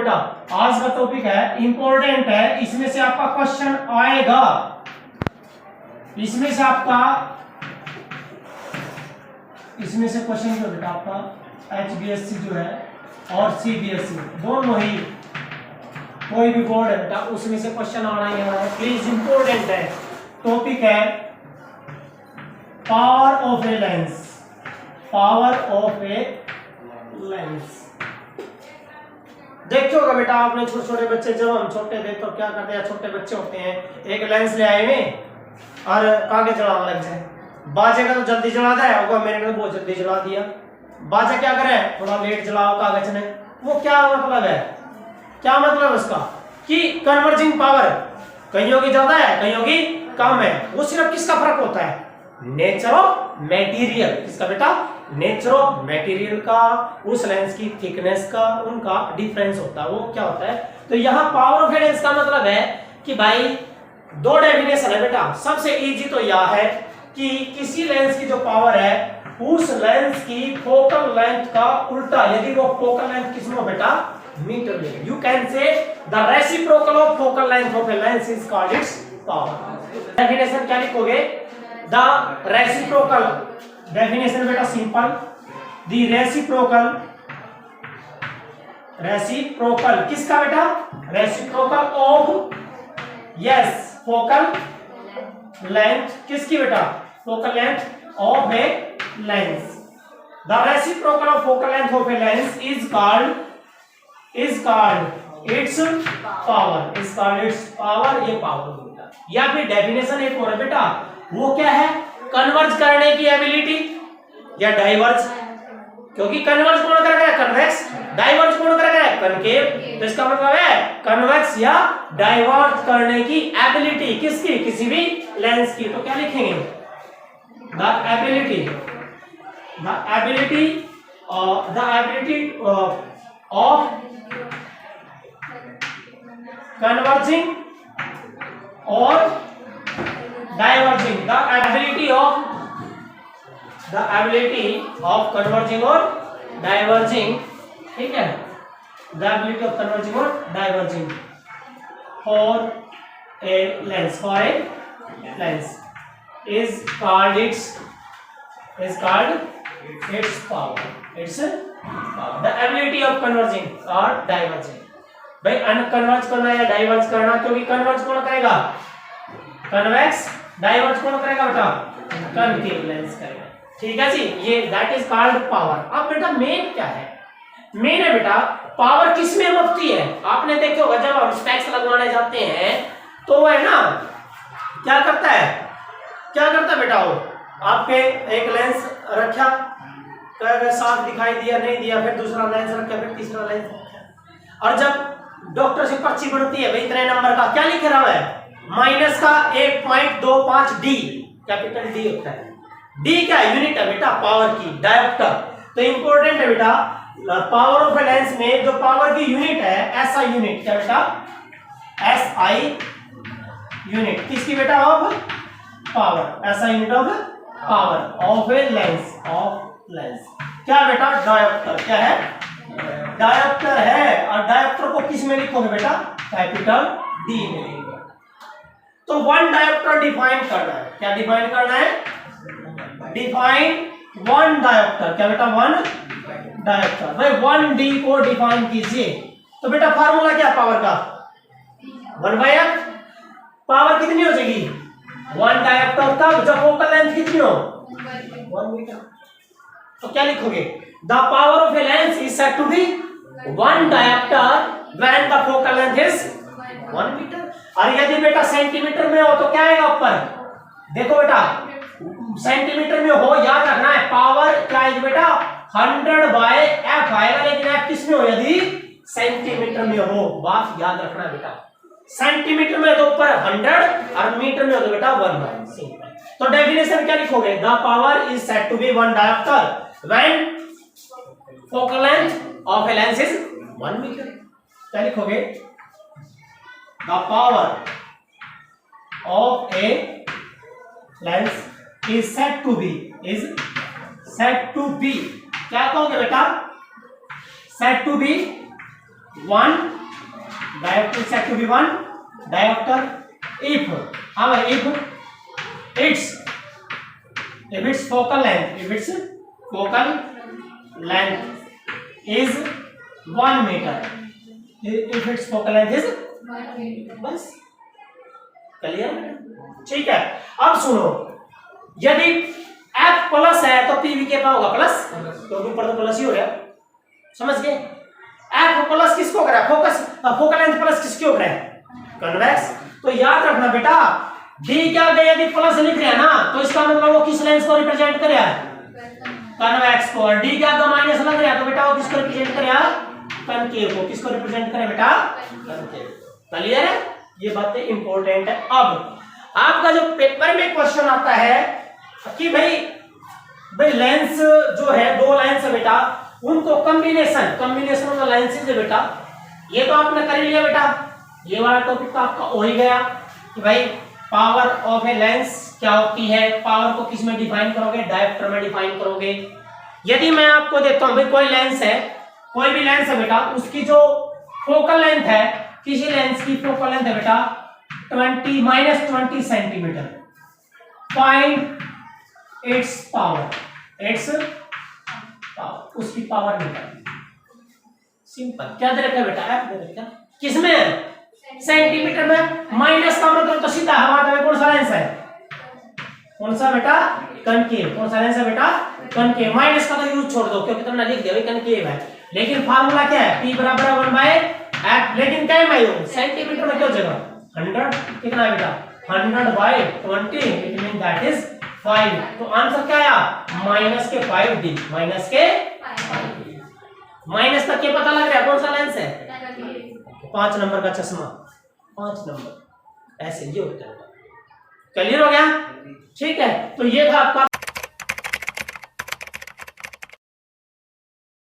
बेटा आज का टॉपिक है, इंपॉर्टेंट है, इसमें से आपका क्वेश्चन आएगा, इसमें से क्वेश्चन जो बेटा आपका HBSC जो है और CBSE दोनों ही, कोई भी बोर्ड है बेटा उसमें से क्वेश्चन आना ही है, प्लीज इंपॉर्टेंट है। टॉपिक है power of a lens, power of a lens. देखते होगा बेटा आपने, छोटे छोटे बच्चे, जब हम छोटे थे तो क्या करते हैं, छोटे बच्चे होते हैं एक लेंस ले आए हुए और कागज जलाने लग जाए। बाजे का तो जल्दी जलाता है, होगा मेरे ने बहुत जल्दी जला दिया। बाजा क्या करे, थोड़ा लेट जलाओ कागज ने। वो क्या मतलब है, क्या मतलब उसका कि कन्वर्जिंग पावर कईयों की ज्यादा है कईयों की कम है। वो सिर्फ किसका फर्क होता है, नेचर ऑफ मटेरियल। किसका बेटा, नेचर ऑफ मटेरियल का, उस लेंस की थिकनेस का, उनका डिफरेंस होता है। वो क्या होता है, तो यहाँ पावर ऑफ ए लेंस का मतलब है कि भाई दो डेफिनेशन है बेटा। सबसे इजी तो यह है कि किसी लेंस की जो पावर है उस लेंस की फोकल लेंथ का उल्टा, यदि वो फोकल लेंथ किसमें हो बेटा, मीटर में, you can say the reciprocal of focal length of a lens is called its power. Definition क्या लिखोगे, द रेसिप्रोकल, डेफिनेशन बेटा सिंपल, द रेसिप्रोकल किसका बेटा, reciprocal of, yes, focal length किसकी बेटा, focal length of a lens. The reciprocal of focal length of a lens is called its power, ये power होता है। या फिर डेफिनेशन एक और है बेटा, वो क्या है, कन्वर्ज करने की एबिलिटी या डाइवर्ज, क्योंकि कन्वर्ज कौन करेगा, कन्वेक्स, डाइवर्ज कौन करेगा, कनकेव। तो इसका मतलब है कन्वेक्स या डाइवर्ज करने की एबिलिटी किसकी, किसी भी लेंस की। तो क्या लिखेंगे, the ability of converging or diverging, the ability of converging or diverging, ठीक है, the ability of converging or diverging for a lens is called its power, the ability of converging or diverging। भाई अनकन्वर्ज करना या diverge करना, क्योंकि converge कौन करेगा, convex, diverge कौन करेगा बेटा, कनकेव लेंस करेगा। ठीक है जी, ये दैट इज कॉल्ड पावर। अब बेटा मेन क्या है, मेन है बेटा पावर किस में मपती है। आपने देखे होगा जब हम स्पेक्स लगवाने जाते हैं तो वो है ना, क्या करता है बेटा, वो आपके एक लेंस रखा, साफ दिखाई दिया नहीं दिया, फिर दूसरा लेंस रखा, फिर तीसरा लेंस रखा, और जब डॉक्टर से पर्ची बनती है भाई इतने नंबर का, क्या लिख रहा है, माइनस का 1.25 डी, कैपिटल डी होता है। डी क्या यूनिट है बेटा, पावर की, डायोप्टर। तो इंपॉर्टेंट है बेटा, पावर ऑफ ए लेंस में जो पावर की यूनिट है, एसआई यूनिट, क्या बेटा, एसआई यूनिट किसकी बेटा, of power, SI unit of power of a lens, क्या बेटा, डायोप्टर। क्या है, डायोप्टर है, और डायोप्टर को किस में लिखोगे बेटा, कैपिटल डी में लिखोगे। तो वन डायोप्टर डिफाइन करना है, क्या डिफाइन करना है, डिफाइन वन डायोप्टर, क्या बेटा, वन डायोप्टर। भाई 1D को डिफाइन कीजिए, तो बेटा फार्मूला क्या पावर का, 1/f। पावर कितनी हो जाएगी, 1 डायोप्टर तब जब फोकल लेंथ कितनी हो, 1 मीटर। तो क्या लिखोगे, the power of a lens is said to be 1 dioptre when the focal length is 1 metre. और यदि बेटा सेंटीमीटर में हो तो क्या आएगा ऊपर, देखो बेटा सेंटीमीटर में हो, याद रखना है पावर क्या है बेटा, 100/f आएगा, लेकिन f किस में हो, यदि सेंटीमीटर में हो। बात याद रखना है बेटा, सेंटीमीटर में तो ऊपर 100 और मीटर में हो तो बेटा 1/। तो डेफिनेशन क्या लिखोगे, the power is said to be 1 dioptre when focal length of a lens is 1 metre. क्या लिखोगे, the power of a lens is said to be, क्या कहोगे बेटा, said to be 1 dioptre set to be 1 dioptre if हाँ भाई if its focal length is 1 meter, if its focal length is बस clear. ठीक है, अब सुनो, यदि F प्लस है तो PV के पास होगा प्लस, क्योंकि ऊपर तो प्लस ही हो गया, समझ गए। F प्लस किसको हो रहा है, फोकल लेंथ प्लस किसकी हो रहा है, कन्वेक्स। तो याद रखना बेटा, D क्या गया, यदि प्लस लिख रहे हैं ना तो इसका मतलब वो किस लेंस को रिप्रेजेंट कर रहा है, कन्वेक्स को। और D क्या का माइनस लग रहा है तो बेटा वो किसको रिप्रेजेंट कर रहा है, कनकेव को। किसको रिप्रेजेंट करे बेटा, कनकेव। क्लियर है, ये बातें इंपॉर्टेंट है। अब आपका जो पेपर में क्वेश्चन आता है कि भाई लेंस जो है, दो लेंस है बेटा, उनको कॉम्बिनेशन ऑफ लेंसेज है बेटा। ये तो आपने कर लिया बेटा, ये वाला टॉपिक तो आपका हो ही गया कि भाई पावर ऑफ ए लेंस क्या होती है, पावर को किस में डिफाइन करोगे, डायोप्टर में डिफाइन करोगे। यदि मैं आपको देता हूं भाई कोई लेंस है, कोई भी लेंस है बेटा, उसकी जो फोकल लेंथ है, किसी लेंस की फोकल लेंथ है बेटा 20 सेंटीमीटर, फाइंड इट्स पावर, उसकी पावर निकालनी। सिंपल, क्या दे रखा है बेटा, एफ दे रखा है, किसमें, सेंटीमीटर में। माइनस का मतलब तो सीधा हमारे में कौन सा लेंस है, कौन सा बेटा, कनकेव। कौन सा लेंस है बेटा, कनकेव। माइनस का तो यूज छोड़ दो क्योंकि तुमने लिख दिया भाई कनकेव है, लेकिन फार्मूला क्या है, P बराबर 1/f। लेकिन क्या है भाई, सेंटीमीटर में क्यों जगह 100, कितना है बेटा 100/20, इट मीन दैट इज 5। तो आंसर क्या आया, -5D, माइनस तक के पता लग रहा है कौन सा लेंस है, 5 नंबर का चश्मा, 5 नंबर ऐसे ये होता है। क्लियर हो गया, ठीक है। तो ये था आपका